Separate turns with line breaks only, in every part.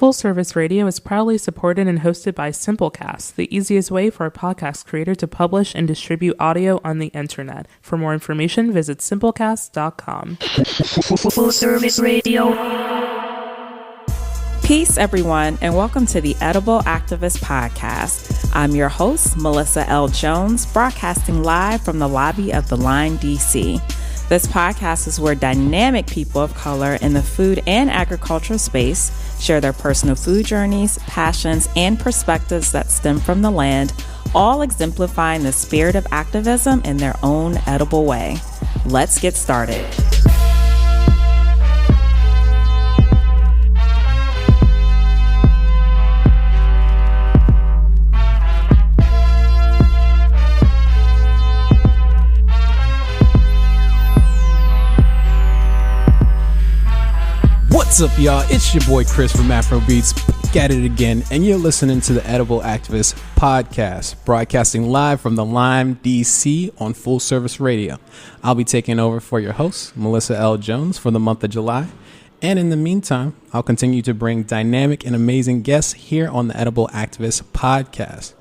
Full Service Radio is proudly supported and hosted by Simplecast, the easiest way for a podcast creator to publish and distribute audio on the internet. For more information, visit simplecast.com.
Full Service Radio.
Peace, everyone, and welcome to the Edible Activist Podcast. I'm your host, Melissa L. Jones, broadcasting live from the lobby of the Line, D.C. This podcast is where dynamic people of color in the food and agriculture space share their personal food journeys, passions, and perspectives that stem from the land, all exemplifying the spirit of activism in their own edible way. Let's get started.
What's up, y'all? It's your boy Chris from Afro Beats, back at it again, and you're listening to the Edible Activist Podcast, broadcasting live from the Lime, DC on Full Service Radio. I'll be taking over for your host, Melissa L. Jones, for the month of July, and in the meantime, I'll continue to bring dynamic and amazing guests here on the Edible Activist Podcast.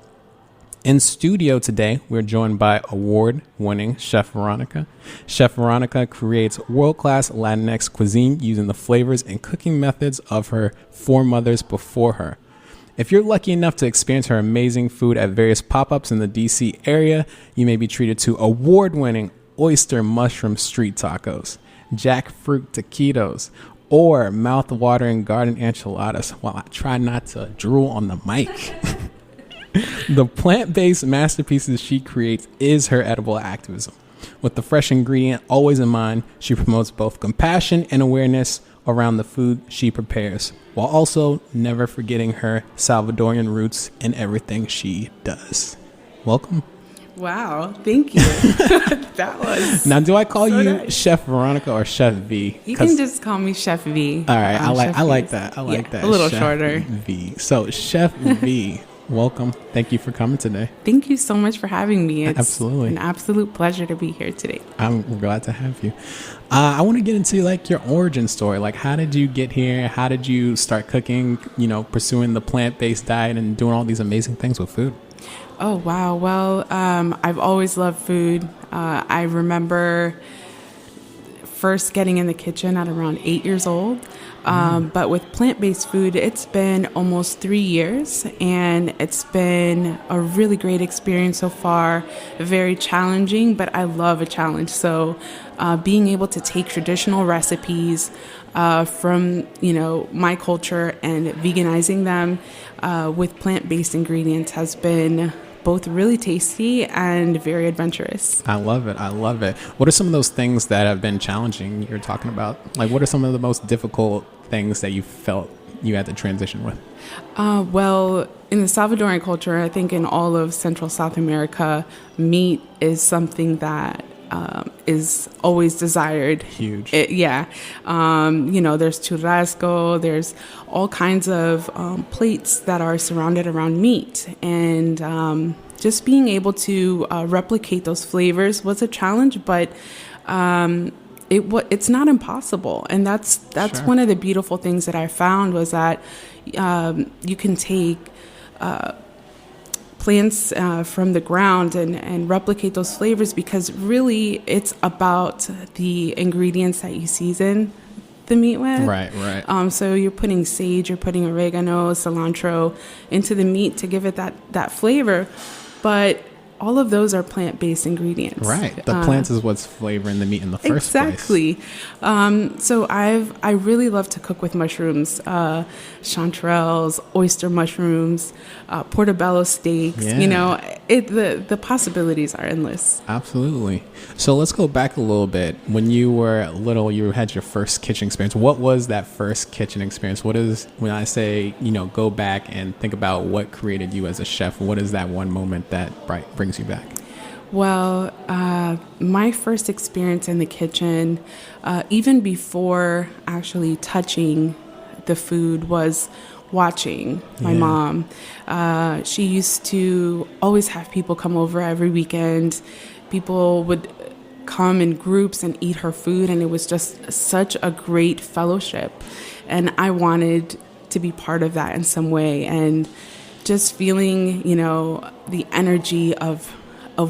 In studio today, we're joined by award-winning Chef Veronica. Chef Veronica creates world-class Latinx cuisine using the flavors and cooking methods of her foremothers before her. If you're lucky enough to experience her amazing food at various pop-ups in the DC area, you may be treated to award-winning oyster mushroom street tacos, jackfruit taquitos, or mouth-watering garden enchiladas while I try not to drool on the mic. The plant-based masterpieces she creates is her edible activism. With the fresh ingredient always in mind, she promotes both compassion and awareness around the food she prepares, while also never forgetting her Salvadorian roots in everything she does. Welcome.
Wow, thank you. That was
now. Do I call
so
you
nice.
Chef Veronica or Chef V?
You can just call me Chef V.
All right, I like
Chef
that. I
V.
like that.
A little
Chef
shorter.
V. So Chef V. Welcome. Thank you for coming today.
Thank you so much for having me. It's
Absolutely.
an absolute pleasure to be here today.
I'm glad to have you. I want to get into like your origin story. Like, how did you get here? How did you start cooking, pursuing the plant-based diet and doing all these amazing things with food?
Oh, wow. Well, I've always loved food. I remember first getting in the kitchen at around 8 years old. But with plant-based food, it's been almost 3 years, and it's been a really great experience so far. Very challenging, but I love a challenge. So being able to take traditional recipes from, my culture and veganizing them with plant-based ingredients has been both really tasty and very adventurous.
I love it. What are some of those things that have been challenging you're talking about? Like, what are some of the most difficult things that you felt you had to transition with?
Well, in the Salvadorian culture, I think in all of Central South America, meat is something that is always desired.
Huge.
There's churrasco, there's all kinds of plates that are surrounded around meat. And just being able to replicate those flavors was a challenge, but it's not impossible. And that's
Sure.
one of the beautiful things that I found was that you can take plants from the ground and replicate those flavors, because really it's about the ingredients that you season the meat with.
Right.
So you're putting sage, you're putting oregano, cilantro into the meat to give it that flavor. But all of those are plant-based ingredients.
Right. The plants is what's flavoring the meat in the first place.
Exactly. So I really love to cook with mushrooms, chanterelles, oyster mushrooms, portobello steaks.
Yeah.
The possibilities are endless.
Absolutely. So let's go back a little bit. When you were little, you had your first kitchen experience. What was that first kitchen experience? What is, when I say, go back and think about what created you as a chef, what is that one moment that brings you back?
Well, my first experience in the kitchen, even before actually touching the food, was watching my mom. She used to always have people come over every weekend. People would come in groups and eat her food, and it was just such a great fellowship. And I wanted to be part of that in some way, and just feeling, the energy of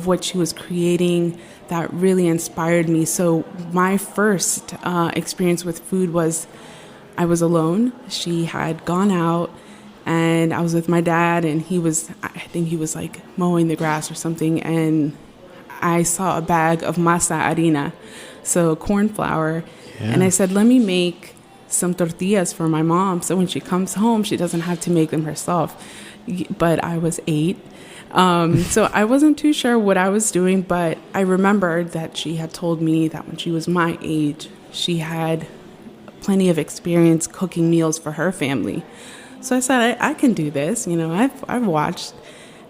what she was creating, that really inspired me. So my first experience with food was, I was alone. She had gone out, and I was with my dad, and I think he was like mowing the grass or something, and I saw a bag of masa harina, so corn flour, and I said, let me make some tortillas for my mom, so when she comes home, she doesn't have to make them herself. But I was 8, so I wasn't too sure what I was doing, but I remembered that she had told me that when she was my age, she had plenty of experience cooking meals for her family. So I said, I can do this. I've watched,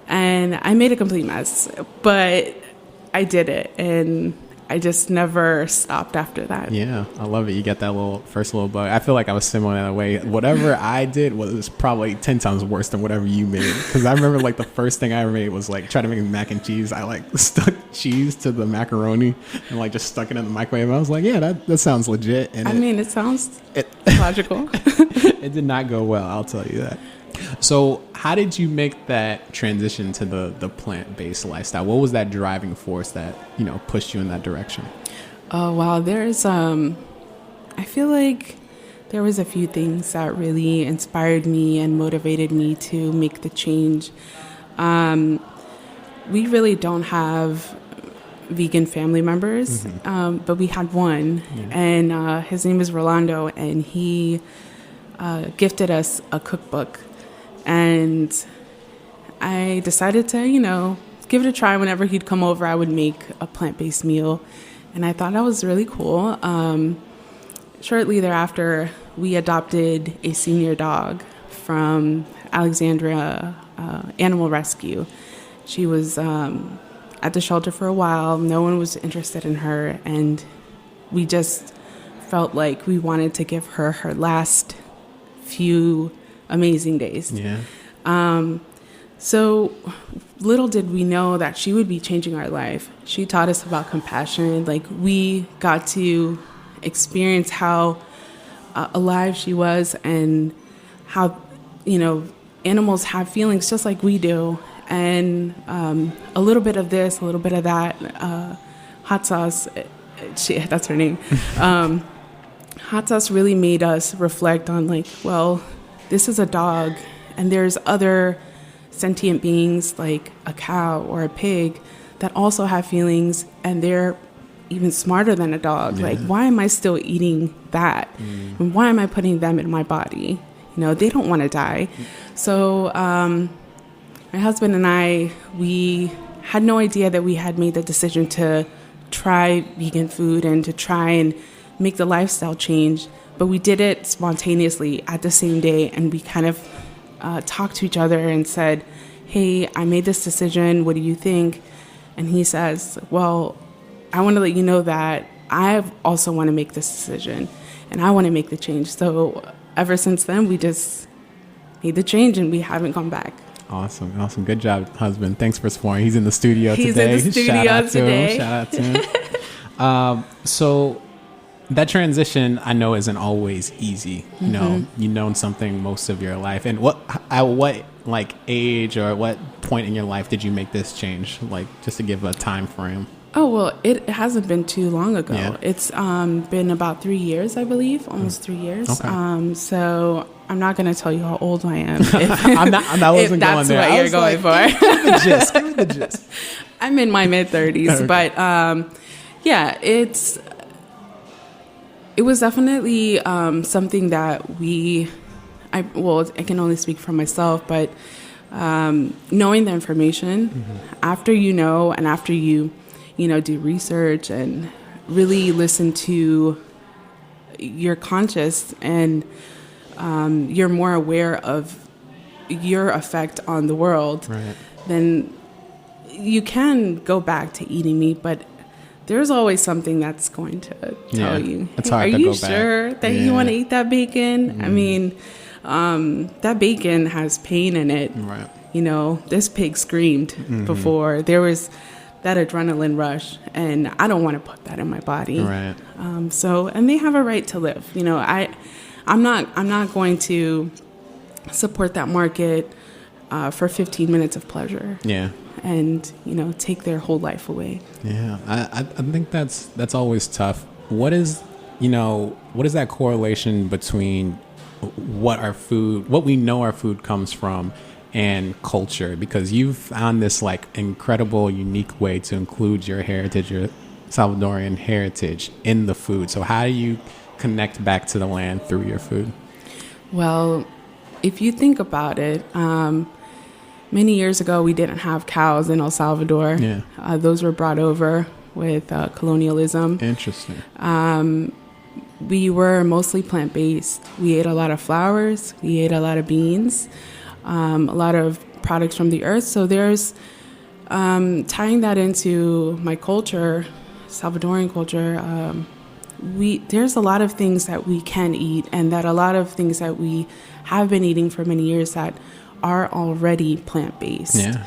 and I made a complete mess, but I did it, and I just never stopped after that.
Yeah, I love it. You get that first little bug. I feel like I was similar in that way. Whatever I did was probably 10 times worse than whatever you made. Because I remember like the first thing I ever made was like trying to make mac and cheese. I like stuck cheese to the macaroni and like just stuck it in the microwave. I was like, yeah, that sounds legit. And
it sounds logical.
It did not go well, I'll tell you that. So how did you make that transition to the plant-based lifestyle? What was that driving force that, pushed you in that direction?
Oh, wow. There's, I feel like there was a few things that really inspired me and motivated me to make the change. We really don't have vegan family members, but we had one, and his name is Rolando, and he gifted us a cookbook. And I decided to, give it a try. Whenever he'd come over, I would make a plant-based meal. And I thought that was really cool. Shortly thereafter, we adopted a senior dog from Alexandria Animal Rescue. She was at the shelter for a while. No one was interested in her. And we just felt like we wanted to give her her last few amazing days.
Yeah.
So little did we know that she would be changing our life. She taught us about compassion. Like, we got to experience how alive she was, and how, animals have feelings just like we do. And a little bit of this, a little bit of that. Hot sauce, that's her name. Hot sauce really made us reflect on, like, well, this is a dog, and there's other sentient beings like a cow or a pig that also have feelings, and they're even smarter than a dog. Yeah. Like, why am I still eating that? And why am I putting them in my body? They don't want to die. So my husband and I, we had no idea that we had made the decision to try vegan food and to try and make the lifestyle change. But we did it spontaneously at the same day, and we kind of talked to each other and said, hey, I made this decision. What do you think? And he says, well, I want to let you know that I also want to make this decision, and I want to make the change. So ever since then, we just made the change, and we haven't gone back.
Awesome. Good job, husband. Thanks for supporting. He's in the studio today.
He's in the studio today.
Shout out to him. So that transition, I know, isn't always easy. You've known something most of your life. And at what age or at what point in your life did you make this change? Like, just to give a time frame.
Oh, well, it hasn't been too long ago.
Yeah.
It's been about 3 years, I believe, almost 3 years.
Okay.
So I'm not going to tell you how old I am.
I wasn't going there.
That's what you're going for.
Give me the gist.
I'm in my mid-30s, okay. But yeah, it was definitely something that I can only speak for myself, but knowing the information, after and after you do research and really listen to your conscious, and you're more aware of your effect on the world, right, then you can go back to eating meat, but there's always something that's going to tell you,
it's hard
are
to
you
go
sure
back.
that you want to eat that bacon? I mean, that bacon has pain in it.
Right.
This pig screamed before. There was that adrenaline rush, and I don't want to put that in my body.
Right.
And they have a right to live. I'm not going to support that market for 15 minutes of pleasure.
Yeah.
And, take their whole life away.
Yeah. I think that's always tough. What is that correlation between what we know our food comes from and culture? Because you've found this like incredible, unique way to include your heritage, your Salvadorian heritage in the food. So how do you connect back to the land through your food?
Well, if you think about it, many years ago, we didn't have cows in El Salvador.
Yeah.
Those were brought over with colonialism.
Interesting.
We were mostly plant-based. We ate a lot of flowers. We ate a lot of beans, a lot of products from the earth. So there's tying that into my culture, Salvadorian culture. There's a lot of things that we can eat, and that a lot of things that we have been eating for many years that are already plant-based.
Yeah.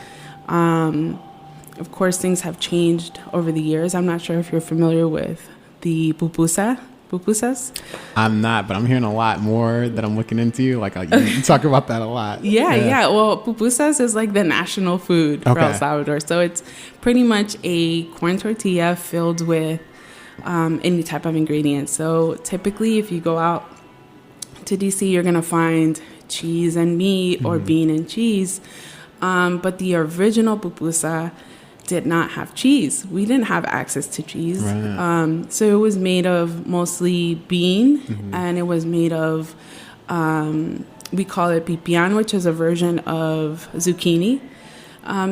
Of course, things have changed over the years. I'm not sure if you're familiar with the pupusas.
I'm not, but I'm hearing a lot more that I'm looking into. Like you talk about that a lot.
Yeah. Well, pupusas is like the national food for El Salvador. So it's pretty much a corn tortilla filled with any type of ingredient. So typically, if you go out to DC, you're going to find cheese and meat or bean and cheese. But the original pupusa did not have cheese. We didn't have access to cheese. Right. So it was made of mostly bean, and it was made of, we call it pipián, which is a version of zucchini.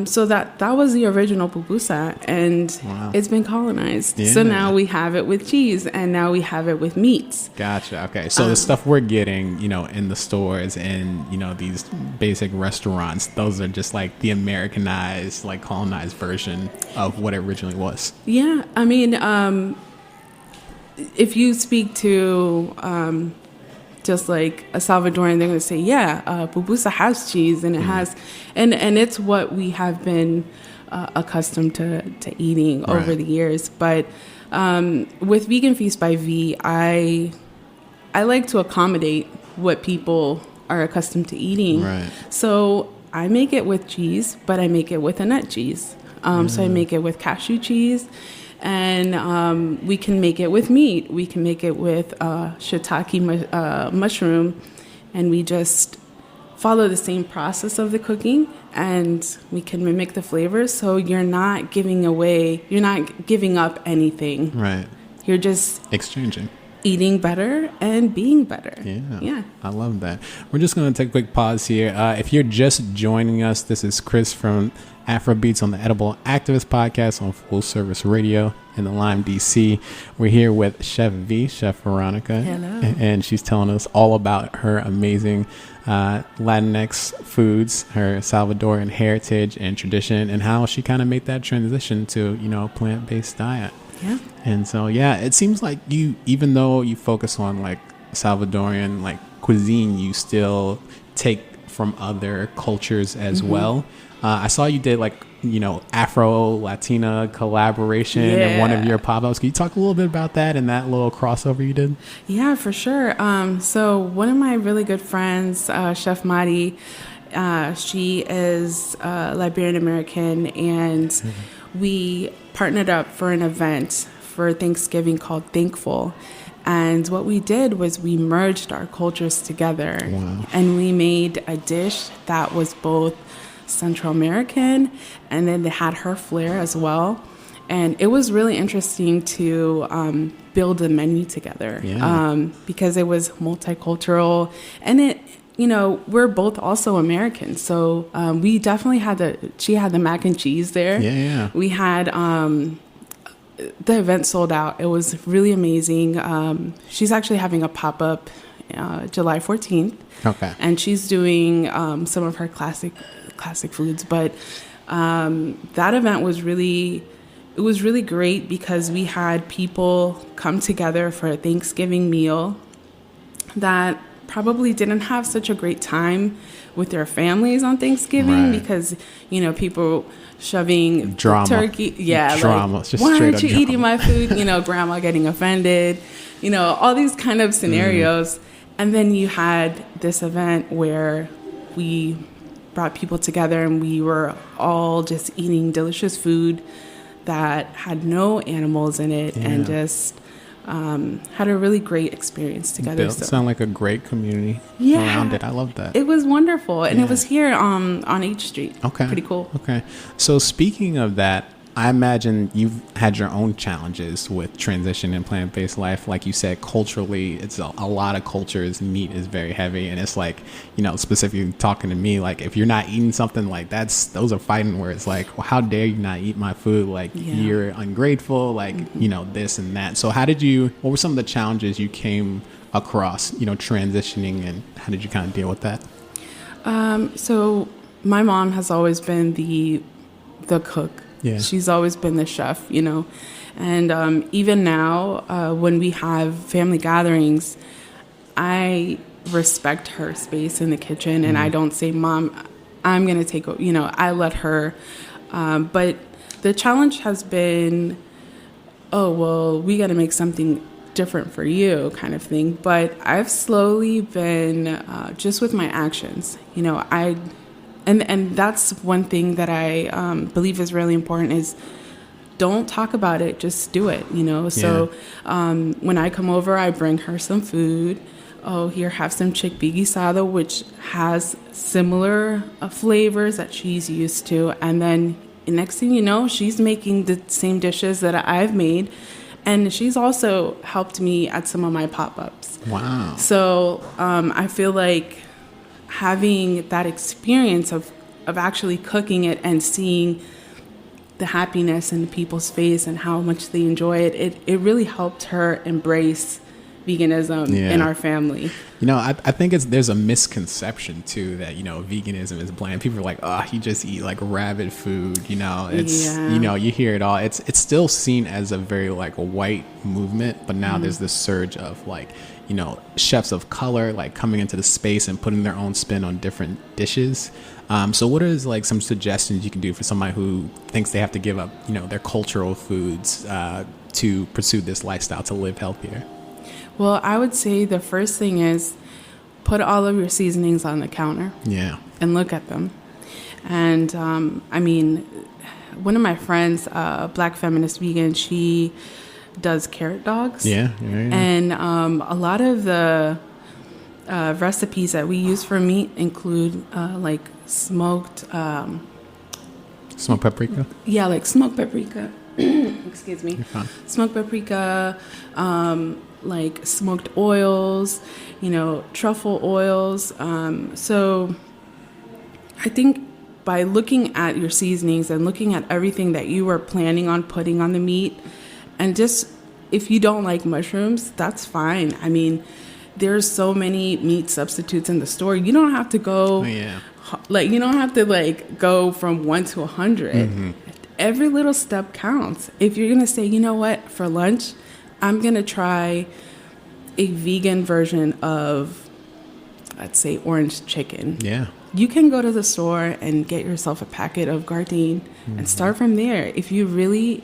So that was the original pupusa, and it's been colonized. Yeah. So now we have it with cheese, and now we have it with meats.
Gotcha. Okay. So the stuff we're getting, in the stores and, these basic restaurants, those are just like the Americanized, like colonized version of what it originally was. Yeah.
I mean, if you speak to just like a Salvadorian, they're going to say, pupusa has cheese, and it has, and it's what we have been accustomed to eating over the years. But with Vegan Feast by V, I like to accommodate what people are accustomed to eating. Right. So I make it with cheese, but I make it with a nut cheese. So I make it with cashew cheese. And we can make it with meat. We can make it with shiitake mushroom. And we just follow the same process of the cooking. And we can mimic the flavors. So you're not giving up anything.
Right.
You're just
exchanging.
Eating better and being better.
Yeah. I love that. We're just going to take a quick pause here. If you're just joining us, this is Chris from Afrobeats on the Edible Activist podcast on Full Service Radio in the Lime, DC. We're here with Chef Veronica.
Hello.
And she's telling us all about her amazing Latinx foods, her Salvadorian heritage and tradition, and how she kind of made that transition to, a plant-based diet.
Yeah.
And so, it seems like you, even though you focus on like Salvadorian like cuisine, you still take from other cultures as well. I saw you did like, Afro-Latina collaboration in one of your pop-ups. Can you talk a little bit about that and that little crossover you did?
Yeah, for sure. So one of my really good friends, Chef Mari, she is Liberian American, and we partnered up for an event for Thanksgiving called Thankful. And what we did was we merged our cultures together. Wow. And we made a dish that was both Central American, and then they had her flair as well. And it was really interesting to build the menu together because it was multicultural, and we're both also American. So we definitely she had the mac and cheese there.
Yeah.
We had the event sold out. It was really amazing. She's actually having a pop-up July 14th.
Okay.
And she's doing some of her classic foods. But that event was really great because we had people come together for a Thanksgiving meal that probably didn't have such a great time with their families on Thanksgiving because, people shoving
drama.
Turkey. Yeah.
Drama.
Like, why aren't you eating my food? Grandma getting offended, all these kind of scenarios. And then you had this event where we brought people together and we were all just eating delicious food that had no animals in it, and just had a really great experience together.
It sounded like a great community around it. I love that.
It was wonderful. And it was here on H Street.
Okay.
Pretty cool.
Okay. So speaking of that, I imagine you've had your own challenges with transition in plant-based life. Like you said, culturally, it's a lot of cultures. Meat is very heavy. And it's like, specifically talking to me, like if you're not eating something like those are fighting words. Like, well, how dare you not eat my food? Like you're ungrateful, like, this and that. So what were some of the challenges you came across, transitioning, and how did you kind of deal with that?
So my mom has always been the cook.
Yeah.
She's always been the chef, and even now when we have family gatherings, I respect her space in the kitchen, and I don't say, Mom, I'm going to take over, I let her. But the challenge has been, oh, well, we got to make something different for you kind of thing. But I've slowly been just with my actions, And that's one thing that I believe is really important is don't talk about it, just do it, So when I come over, I bring her some food. Oh, here, have some chickpea guisado, which has similar flavors that she's used to. And then next thing you know, she's making the same dishes that I've made. And she's also helped me at some of my pop-ups.
Wow.
So I feel like having that experience of actually cooking it and seeing the happiness in people's face and how much they enjoy it really helped her embrace veganism in our family.
I think there's a misconception too that veganism is bland. People are like, oh, you just eat like rabid food. It's you hear it all. It's still seen as a very like a white movement, but now there's this surge of like chefs of color like coming into the space and putting their own spin on different dishes. So what is like some suggestions you can do for somebody who thinks they have to give up their cultural foods to pursue this lifestyle to live healthier?
Well, I would say the first thing is put all of your seasonings on the counter.
Yeah. And
look at them. And one of my friends, Black feminist vegan, she does carrot dogs.
Yeah.
And a lot of the recipes that we use for meat include like smoked
paprika.
Yeah, like smoked paprika. Excuse me.
You're fine.
Smoked paprika, like smoked oils, truffle oils. So I think by looking at your seasonings and looking at everything that you were planning on putting on the meat, and just if you don't like mushrooms, that's fine. There's so many meat substitutes in the store. You don't have to go you don't have to go from 1 to 100. Mm-hmm. Every little step counts. If you're going to say, for lunch, I'm going to try a vegan version of, let's say, orange chicken. Yeah. You can go to the store and get yourself a packet of Gardein and start from there. If you really,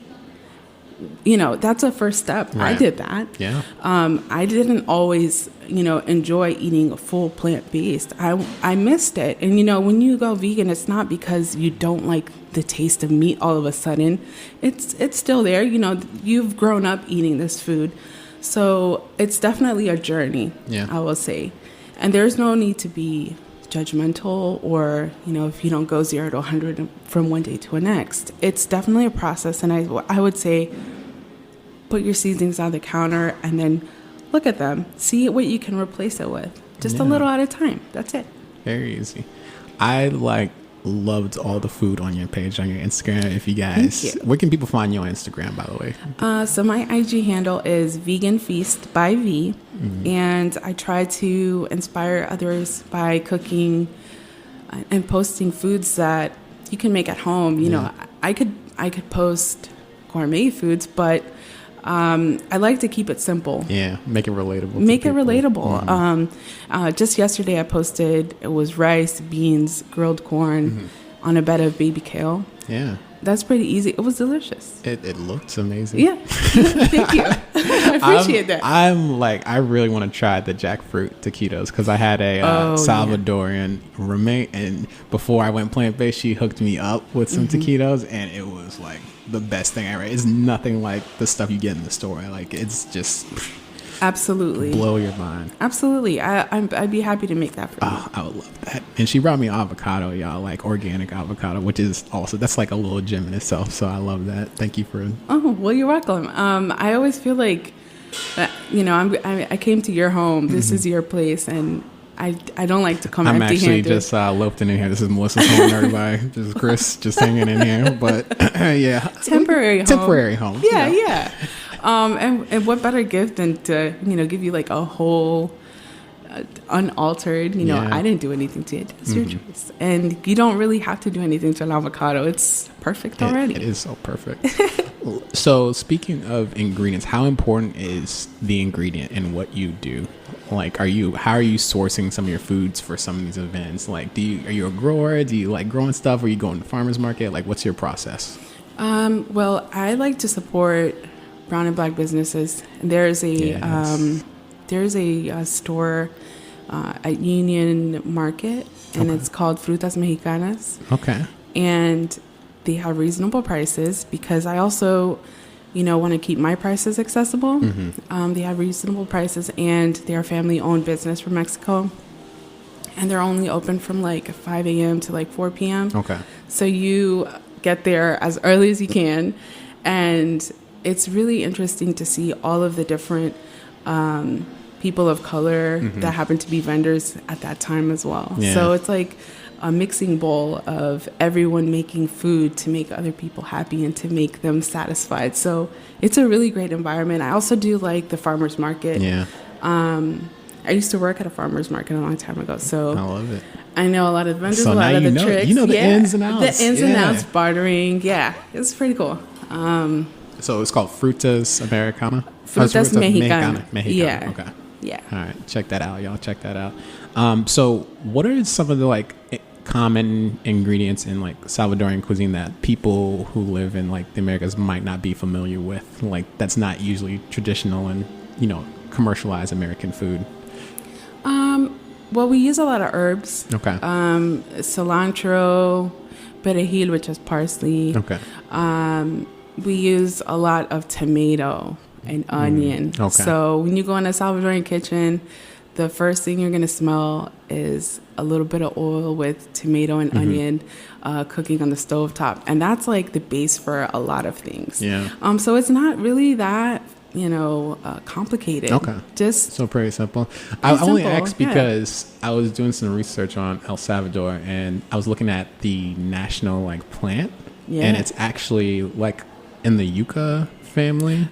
that's a first step. Right. I did that. Yeah. I didn't always, enjoy eating a full plant-based. I missed it. And, when you go vegan, it's not because you don't like the taste of meat all of a sudden. It's still there. You've grown up eating this food. So it's definitely a journey, I will say. And there's no need to be judgmental or, if you don't go 0 to 100 from one day to the next. It's definitely a process. And I would say put your seasonings on the counter and then look at them. See what you can replace it with. Just a little at a time. That's it.
Very easy. I loved all the food on your page on your Instagram. If you guys, where can people find you on Instagram, by the way?
So my IG handle is Vegan Feast by V, and I try to inspire others by cooking and posting foods that you can make at home. I could post gourmet foods, but I like to keep it simple.
Yeah, make it relatable.
Make it relatable. Mm-hmm. Just yesterday I posted, it was rice, beans, grilled corn on a bed of baby kale.
Yeah.
that's pretty easy. It was delicious.
It looks amazing.
Yeah. Thank you. I appreciate that.
I really want to try the jackfruit taquitos because I had a Salvadorian roommate, and before I went plant-based, she hooked me up with some taquitos, and it was like the best thing ever. It's nothing like the stuff you get in the store. Like, it's just
absolutely
blow your mind.
Absolutely. I'd be happy to make that for you.
Oh, I would love that. And she brought me avocado, y'all, like organic avocado, which is also, that's like a little gem in itself. So I love that. Thank you for.
Oh, well, you're welcome. I always feel like, I came to your home. This is your place, and I don't like to come empty-handed.
I'm actually just loafing in here. This is Melissa's home, everybody. This is Chris just hanging in here. But yeah.
Temporary home. Yeah. And what better gift than to, give you like a whole unaltered, I didn't do anything to it. It's your choice. And you don't really have to do anything to an avocado. It's perfect already.
It is so perfect. So speaking of ingredients, how important is the ingredient in what you do? Like, how are you sourcing some of your foods for some of these events? Like, are you a grower? Do you like growing stuff? Or are you going to the farmer's market? Like, what's your process?
Well, I like to support brown and black businesses. There's a store at Union Market, and it's called Frutas Mexicanas.
Okay.
And they have reasonable prices because I also, want to keep my prices accessible. They have reasonable prices, and they're a family-owned business from Mexico. And they're only open from like 5 a.m. to like 4 p.m.
Okay.
So you get there as early as you can, and it's really interesting to see all of the different people of color that happen to be vendors at that time as well. Yeah. So it's like a mixing bowl of everyone making food to make other people happy and to make them satisfied. So it's a really great environment. I also do like the farmer's market.
Yeah.
I used to work at a farmer's market a long time ago, so
I love it.
I know a lot of the vendors,
so
a lot of the tricks.
You know the ins and outs.
The ins and outs, bartering. Yeah, it's pretty cool.
So it's called Frutas Americana?
Frutas Mexicana.
Yeah. Okay.
Yeah.
All right. Check that out, y'all. Check that out. So what are some of the like common ingredients in like Salvadorian cuisine that people who live in like the Americas might not be familiar with? Like that's not usually traditional and, commercialized American food.
Well, we use a lot of herbs.
Okay.
Cilantro, perejil, which is parsley.
Okay.
We use a lot of tomato and onion.
Okay.
So when you go in a Salvadorian kitchen, the first thing you're going to smell is a little bit of oil with tomato and onion cooking on the stovetop. And that's like the base for a lot of things.
Yeah.
So it's not really that, complicated.
Okay.
Just
so pretty simple. I only asked because I was doing some research on El Salvador, and I was looking at the national like plant. Yeah. And it's actually like in the yucca family.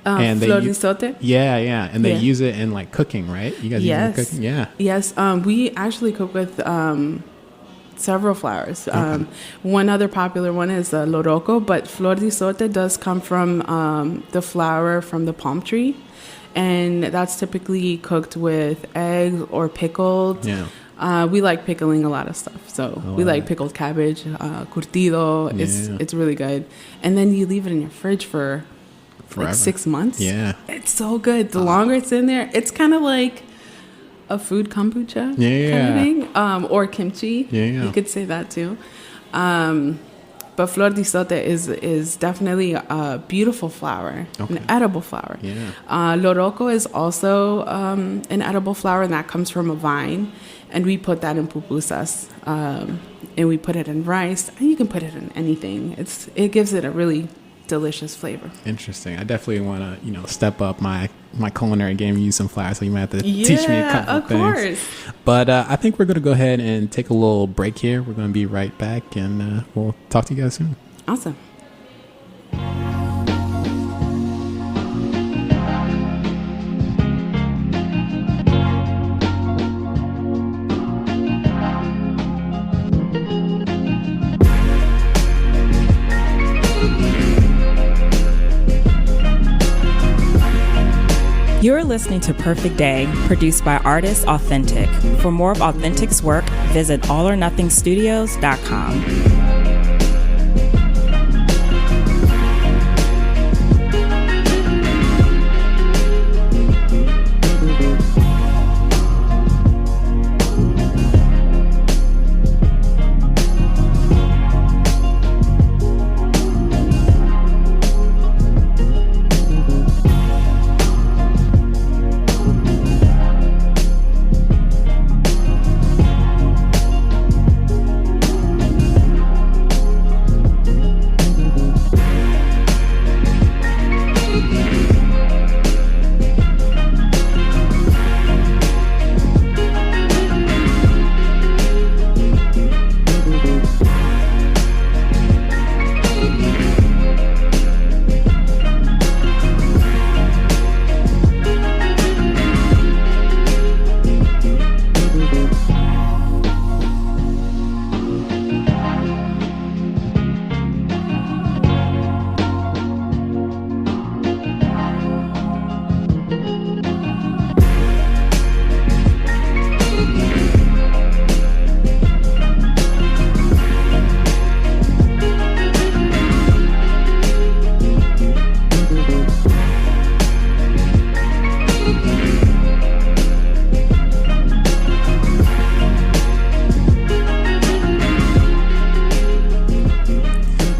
And flor de sote?
Yeah. And they use it in like cooking, right? You guys use it in cooking? Yeah.
Yes. We actually cook with several flowers. Okay. One other popular one is loroco, but flor de sote does come from the flower from the palm tree. And that's typically cooked with eggs or pickled. Yeah. We like pickling a lot of stuff. So we like pickled cabbage, curtido. Yeah. It's really good. And then you leave it in your fridge for like 6 months. Yeah. It's so good. The longer it's in there, it's kind of like a food kombucha kind of thing. Or kimchi. Yeah. You could say that too. But flor de sote is definitely a beautiful flower, an edible flower. Yeah. Loroco is also an edible flower, and that comes from a vine. And we put that in pupusas. And we put it in rice. And you can put it in anything. It gives it a really delicious flavor.
Interesting. I definitely want to, step up my culinary game and use some flowers. So you might have to teach me a couple of things. Course. But I think we're going to go ahead and take a little break here. We're going to be right back, and we'll talk to you guys soon.
Awesome.
You're listening to Perfect Day, produced by Artists Authentic. For more of Authentic's work, visit allornothingstudios.com.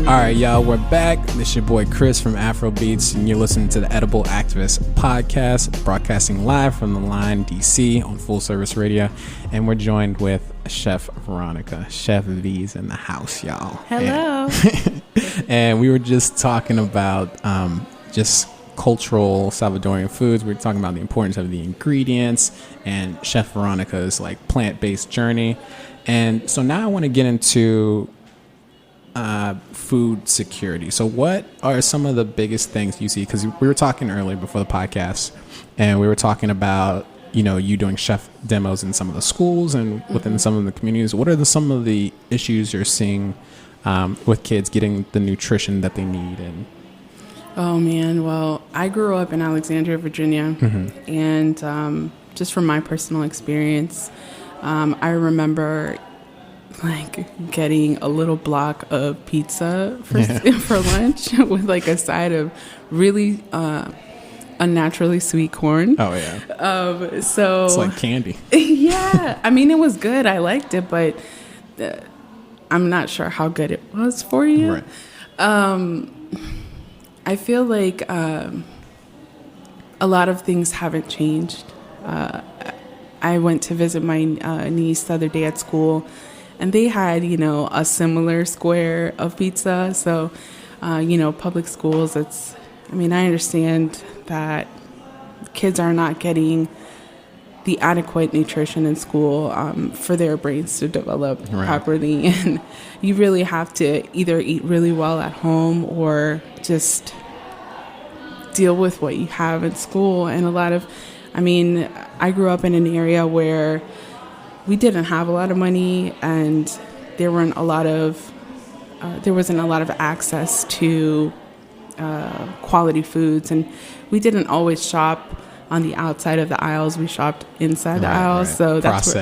All right, y'all, we're back. This is your boy Chris from Afro Beats, and you're listening to the Edible Activist podcast, broadcasting live from the Line DC on Full Service Radio. And we're joined with Chef Veronica. Chef V's in the house, y'all.
Hello.
And we were just talking about just cultural Salvadorian foods. We were talking about the importance of the ingredients and Chef Veronica's like plant-based journey. And so now I want to get into food security. So what are some of the biggest things you see? Because we were talking earlier before the podcast, and we were talking about, you know, you doing chef demos in some of the schools and within some of the communities. What are some of the issues you're seeing with kids getting the nutrition that they need? And
Oh, man. Well, I grew up in Alexandria, Virginia, and just from my personal experience, I remember like getting a little block of pizza for lunch with like a side of really unnaturally sweet corn.
Oh yeah.
So
it's like candy.
Yeah. I mean, it was good. I liked it, but I'm not sure how good it was for you.
Right.
I feel like a lot of things haven't changed. I went to visit my niece the other day at school, and they had, you know, a similar square of pizza. So, you know, public schools, I understand that kids are not getting the adequate nutrition in school for their brains to develop properly. And you really have to either eat really well at home or just deal with what you have in school. And I grew up in an area where we didn't have a lot of money, and there wasn't a lot of access to quality foods, and we didn't always shop on the outside of the aisles. We shopped inside the aisles, so that's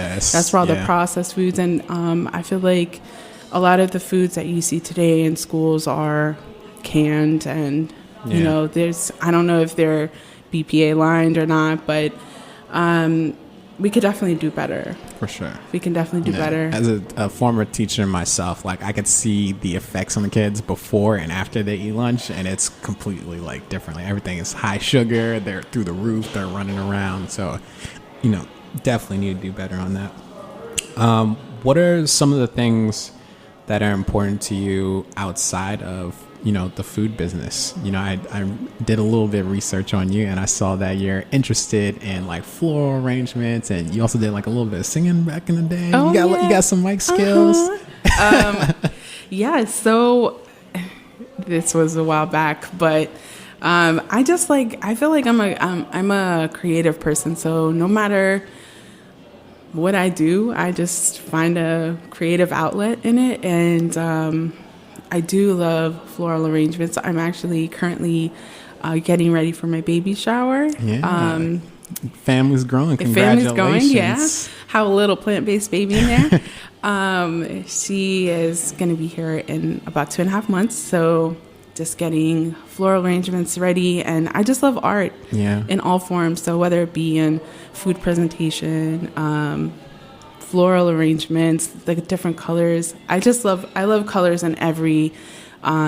where all the processed foods. And I feel like a lot of the foods that you see today in schools are canned, and you know, I don't know if they're BPA lined or not, but we could definitely do better.
For sure.
We can definitely do better.
As a former teacher myself, like I could see the effects on the kids before and after they eat lunch, and it's completely like different. Like everything is high sugar, they're through the roof, they're running around. So, you know, definitely need to do better on that. What are some of the things that are important to you outside of, you know, the food business? You know, I did a little bit of research on you, and I saw that you're interested in like floral arrangements, and you also did like a little bit of singing back in the day.
Oh,
you got some mic skills.
Yeah, so this was a while back, but I feel like I'm a creative person, so no matter what I do, I just find a creative outlet in it. And I do love floral arrangements. I'm actually currently getting ready for my baby shower.
Yeah. Family's growing.
Family's
Congratulations.
growing, yeah. Have a little plant-based baby in there. She is going to be here in about 2.5 months. So just getting floral arrangements ready. And I just love art in all forms. So whether it be in food presentation, floral arrangements, the different colors. I love colors in every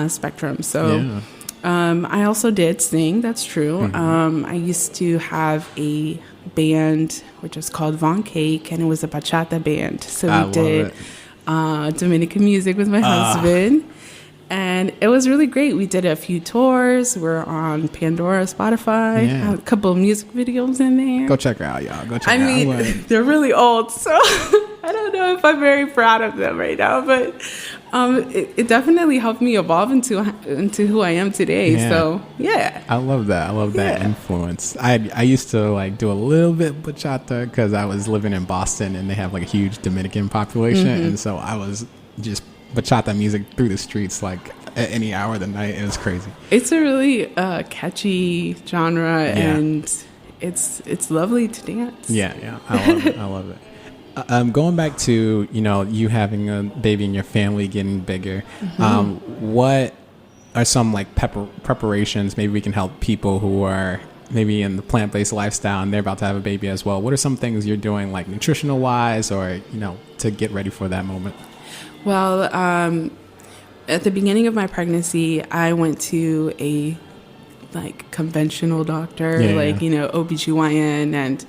spectrum. So I also did sing. That's true. I used to have a band which was called Von Cake, and it was a bachata band. So we did Dominican music with my husband. And it was really great. We did a few tours. We're on Pandora, Spotify.
Yeah.
A couple of music videos in there.
Go check her out, y'all. Go check her out.
They're really old, so I don't know if I'm very proud of them right now. But it definitely helped me evolve into who I am today.
Yeah.
So, yeah.
I love that. I love that influence. I used to like do a little bit bachata because I was living in Boston, and they have like a huge Dominican population. And so I was just bachata music through the streets like at any hour of the night. It was crazy. It's
a really catchy genre, and it's lovely to dance.
Yeah. I love it. Going back to, you know, you having a baby and your family getting bigger, what are some like preparations maybe we can help people who are maybe in the plant-based lifestyle and they're about to have a baby as well? What are some things you're doing like nutritional wise, or, you know, to get ready for that moment?
Well, at the beginning of my pregnancy, I went to a conventional doctor, OBGYN, and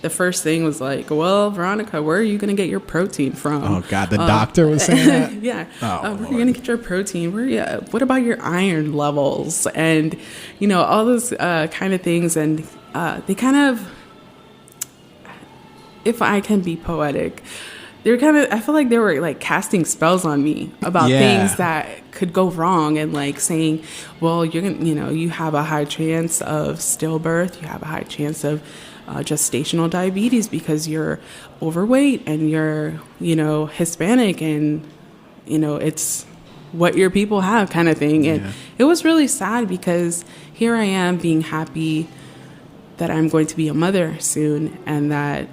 the first thing was like, well, Veronica, where are you going to get your protein from?
Oh, God, the doctor was saying that?
Yeah.
Oh,
where are you going to get your protein? What about your iron levels? And, all those kind of things. And they kind of, if I can be poetic, I feel like they were like casting spells on me about things that could go wrong, and like saying, well, you're going to, you have a high chance of stillbirth. You have a high chance of gestational diabetes because you're overweight and you're, Hispanic, and, it's what your people have kind of thing. And it was really sad because here I am being happy that I'm going to be a mother soon and that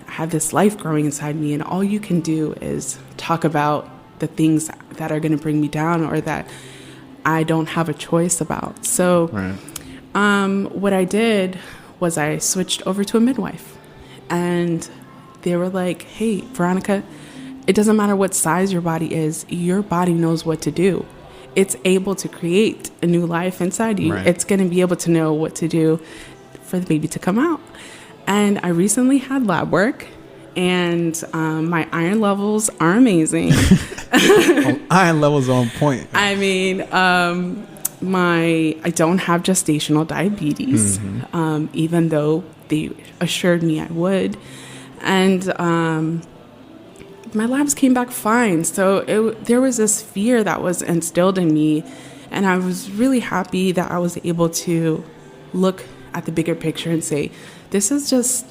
I have this life growing inside me, and all you can do is talk about the things that are going to bring me down or that I don't have a choice about. So what I did was I switched over to a midwife, and they were like, hey, Veronica, it doesn't matter what size your body is. Your body knows what to do. It's able to create a new life inside you.
Right.
It's going to be able to know what to do for the baby to come out. And I recently had lab work, and my iron levels are amazing.
Iron levels on point.
I mean, I don't have gestational diabetes, even though they assured me I would. And my labs came back fine. So there was this fear that was instilled in me, and I was really happy that I was able to look at the bigger picture and say, this is just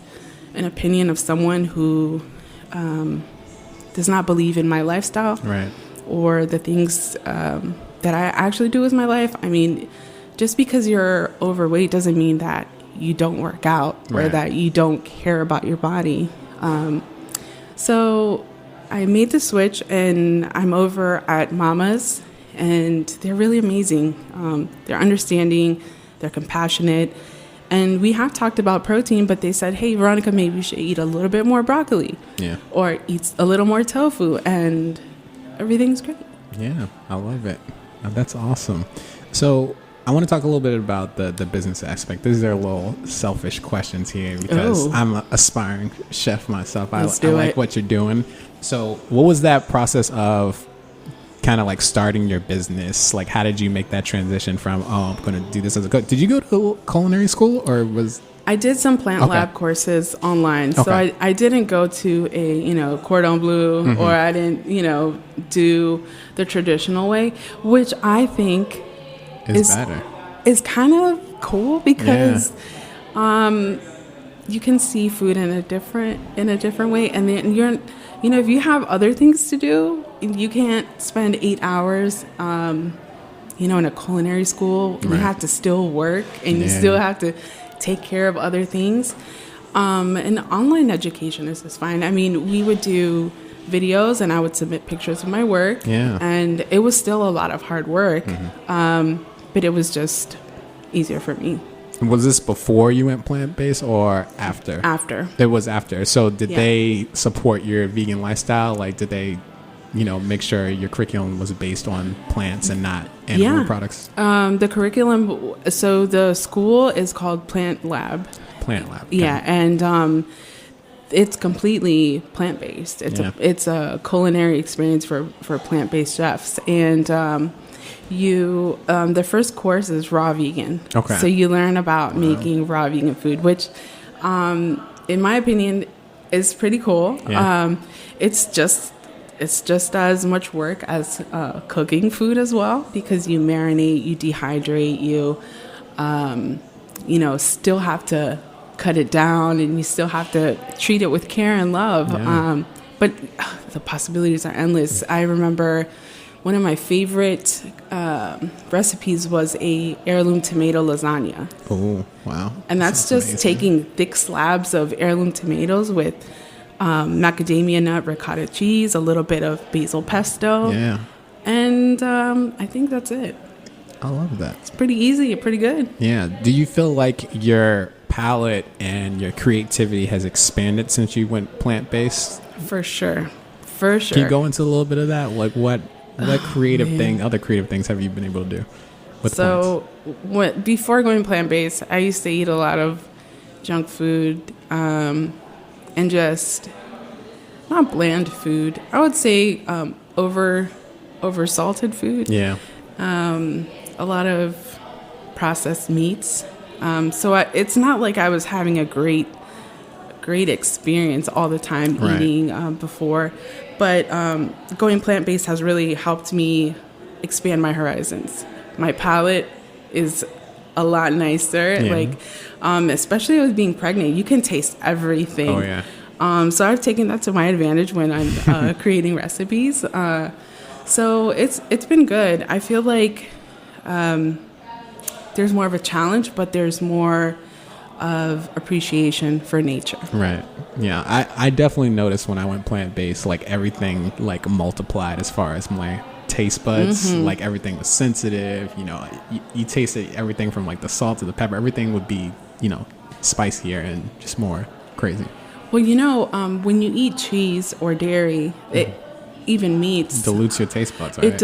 an opinion of someone who does not believe in my lifestyle or the things that I actually do with my life. I mean, just because you're overweight doesn't mean that you don't work out or that you don't care about your body. So I made the switch, and I'm over at Mama's, and they're really amazing. They're understanding, they're compassionate. And we have talked about protein, but they said, hey, Veronica, maybe you should eat a little bit more broccoli or eat a little more tofu, and everything's great. Yeah,
I love it. That's awesome. So I want to talk a little bit about the business aspect. These are little selfish questions here because I'm an aspiring chef myself. I like what you're doing. So what was that process of kind of like starting your business? Like, how did you make that transition from, I'm going to do this as a cook? Did you go to culinary school, or was...
I did some plant lab courses online. So I didn't go to a, cordon bleu, or I didn't, do the traditional way, which I think is better. Is kind of cool because you can see food in a different way. And then you're, if you have other things to do, you can't spend 8 hours, in a culinary school. You have to still work, and you still have to take care of other things. And online education is just fine. I mean, we would do videos, and I would submit pictures of my work. And it was still a lot of hard work, but it was just easier for me.
Was this before you went plant-based or after?
After.
It was after. So did they support your vegan lifestyle? Like, did they, make sure your curriculum was based on plants and not animal products?
The curriculum, so the school is called Plant Lab.
Plant Lab. Okay.
Yeah, and it's completely plant-based. It's a culinary experience for plant-based chefs. And the first course is raw vegan. Okay. So you learn about making raw vegan food, which, in my opinion, is pretty cool. Yeah. It's just as much work as cooking food as well, because you marinate, you dehydrate, you still have to cut it down, and you still have to treat it with care and love. Yeah. But the possibilities are endless. I remember one of my favorite recipes was a heirloom tomato lasagna. Oh, wow. And that's just amazing. Taking thick slabs of heirloom tomatoes with macadamia nut, ricotta cheese, a little bit of basil pesto. Yeah. And I think that's it.
I love that.
It's pretty easy, pretty good.
Yeah. Do you feel like your palate and your creativity has expanded since you went plant-based?
For sure. For sure.
Can you go into a little bit of that? Like, what What other creative things have you been able to do with plants?
Before going plant-based, I used to eat a lot of junk food and just not bland food. I would say over salted food.
Yeah.
A lot of processed meats. It's not like I was having a great experience all the time eating before, but going plant-based has really helped me expand my horizons. My palate is a lot nicer. Especially with being pregnant, you can taste everything.
Oh yeah.
So I've taken that to my advantage when I'm creating recipes. So it's been good. I feel like there's more of a challenge, but there's more of appreciation for nature.
Right. Yeah. I definitely noticed when I went plant-based, like everything like multiplied as far as my taste buds. Like everything was sensitive. You know, you tasted everything from like the salt to the pepper. Everything would be, spicier and just more crazy.
Well, when you eat cheese or dairy, even meats,
dilutes your taste buds, right?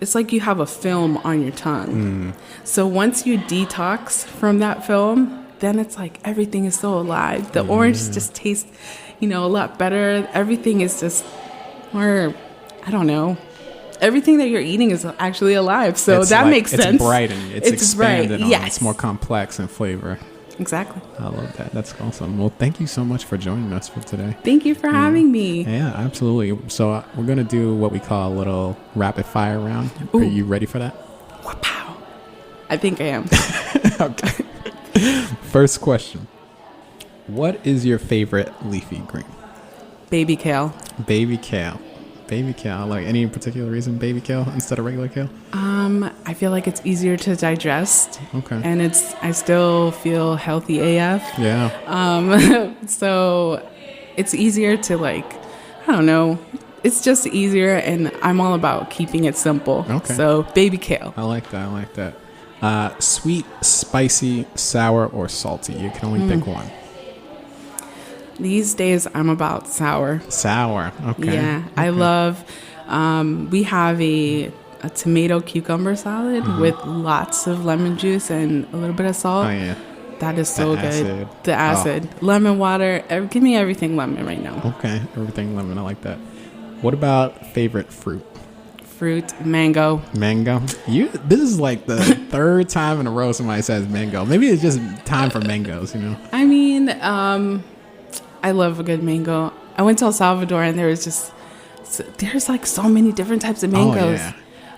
It's like you have a film on your tongue. So once you detox from that film, then it's like everything is so alive. The orange just tastes, a lot better. Everything is just more, I don't know. Everything that you're eating is actually alive. So that makes sense.
It's bright and it's expanded
bright.
on.
Yes.
It's more complex in flavor.
Exactly.
I love that. That's awesome. Well, thank you so much for joining us for today.
Thank you for having me.
Yeah, absolutely. So we're going to do what we call a little rapid fire round. Ooh. Are you ready for that?
Wow. I think I am.
Okay. First question. What is your favorite leafy green?
Baby kale.
Baby kale. Baby kale. Like any particular reason baby kale instead of regular kale?
I feel like it's easier to digest.
Okay.
And I still feel healthy AF.
Yeah.
So it's easier to I don't know. It's just easier, and I'm all about keeping it simple.
Okay.
So baby kale.
I like that. Sweet, spicy, sour, or salty. You can only pick one.
These days, I'm about sour.
Sour. Okay.
Yeah.
Okay.
I love, we have a tomato cucumber salad with lots of lemon juice and a little bit of salt.
Oh, yeah.
That is so good.
Acid.
The acid. Lemon water. Give me everything lemon right now.
Okay. Everything lemon. I like that. What about favorite fruit?
Fruit, mango.
Mango? This is like the third time in a row somebody says mango. Maybe it's just time for mangoes,
I mean, I love a good mango. I went to El Salvador and there's so many different types of mangoes.
Oh,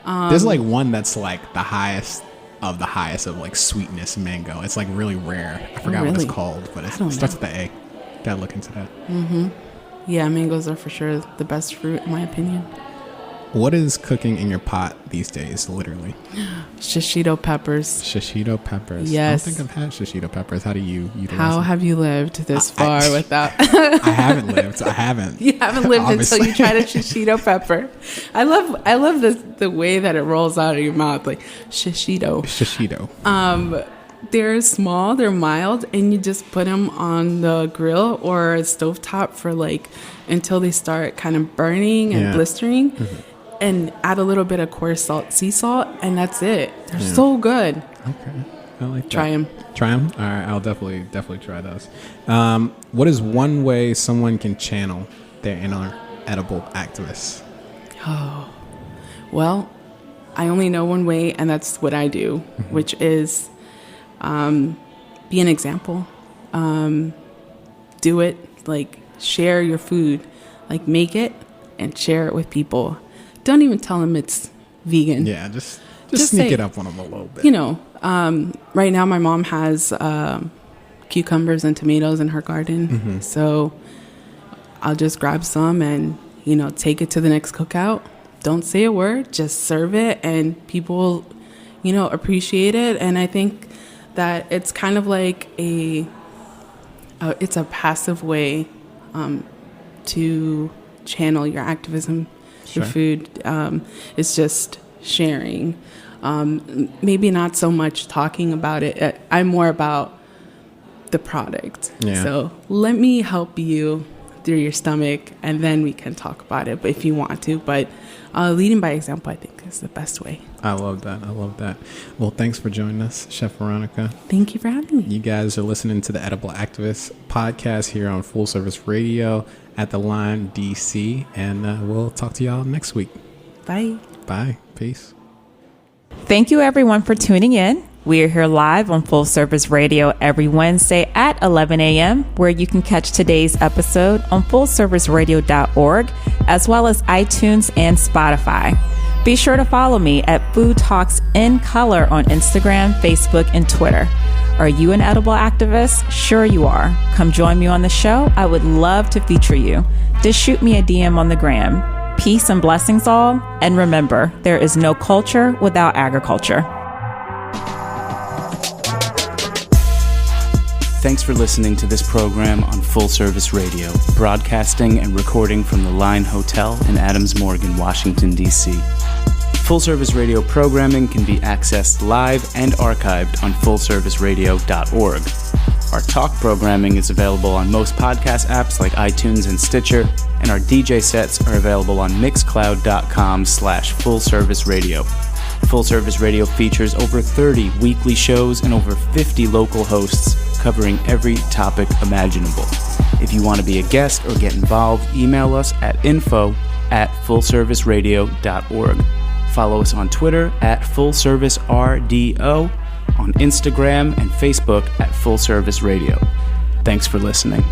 yeah. There's one that's like the highest of sweetness mango. It's like really rare. I forgot what it's called, but it starts with the A. Gotta look into that.
Yeah, mangoes are for sure the best fruit in my opinion.
What is cooking in your pot these days, literally?
Shishito peppers.
Shishito peppers.
Yes.
I don't think I've had shishito peppers. How do you utilize
How
them?
have you lived this far without...
I haven't lived. I haven't.
You haven't lived until you tried a shishito pepper. I love the way that it rolls out of your mouth, like shishito.
Shishito.
They're small, they're mild, and you just put them on the grill or stovetop for until they start kind of burning and blistering. And add a little bit of coarse sea salt, and that's it. They're so good.
Okay, I like that.
Try them.
Try them? All right, I'll definitely try those. What is one way someone can channel their inner edible activists?
Oh, well, I only know one way, and that's what I do, which is be an example. Do it, share your food, make it and share it with people. Don't even tell them it's vegan.
Yeah, just sneak it up on them a little bit.
Right now my mom has cucumbers and tomatoes in her garden. So I'll just grab some and, take it to the next cookout. Don't say a word, just serve it, and people, appreciate it. And I think that it's kind of like it's a passive way to channel your activism. Your food. It's just sharing. Maybe not so much talking about it. I'm more about the product.
Yeah.
So let me help you through your stomach, and then we can talk about it, but if you want to. But leading by example, I think, is the best way.
I love that. Well, thanks for joining us, Chef Veronica.
Thank you for having me.
You guys are listening to the Edible Activist podcast here on Full Service Radio at the Lime DC, and we'll talk to y'all next week.
Bye.
Peace.
Thank you, everyone, for tuning in. We are here live on Full Service Radio every Wednesday at 11 a.m., where you can catch today's episode on fullserviceradio.org, as well as iTunes and Spotify. Be sure to follow me at Food Talks in Color on Instagram, Facebook, and Twitter. Are you an edible activist? Sure you are. Come join me on the show. I would love to feature you. Just shoot me a DM on the gram. Peace and blessings all. And remember, there is no culture without agriculture.
Thanks for listening to this program on Full Service Radio, broadcasting and recording from the Line Hotel in Adams Morgan, Washington, D.C. Full Service Radio programming can be accessed live and archived on fullserviceradio.org. Our talk programming is available on most podcast apps like iTunes and Stitcher, and our DJ sets are available on mixcloud.com/fullserviceradio. Full Service Radio features over 30 weekly shows and over 50 local hosts covering every topic imaginable. If you want to be a guest or get involved, email us at info@fullserviceradio.org. Follow us on Twitter at FullServiceRDO, on Instagram and Facebook at Full Service Radio. Thanks for listening.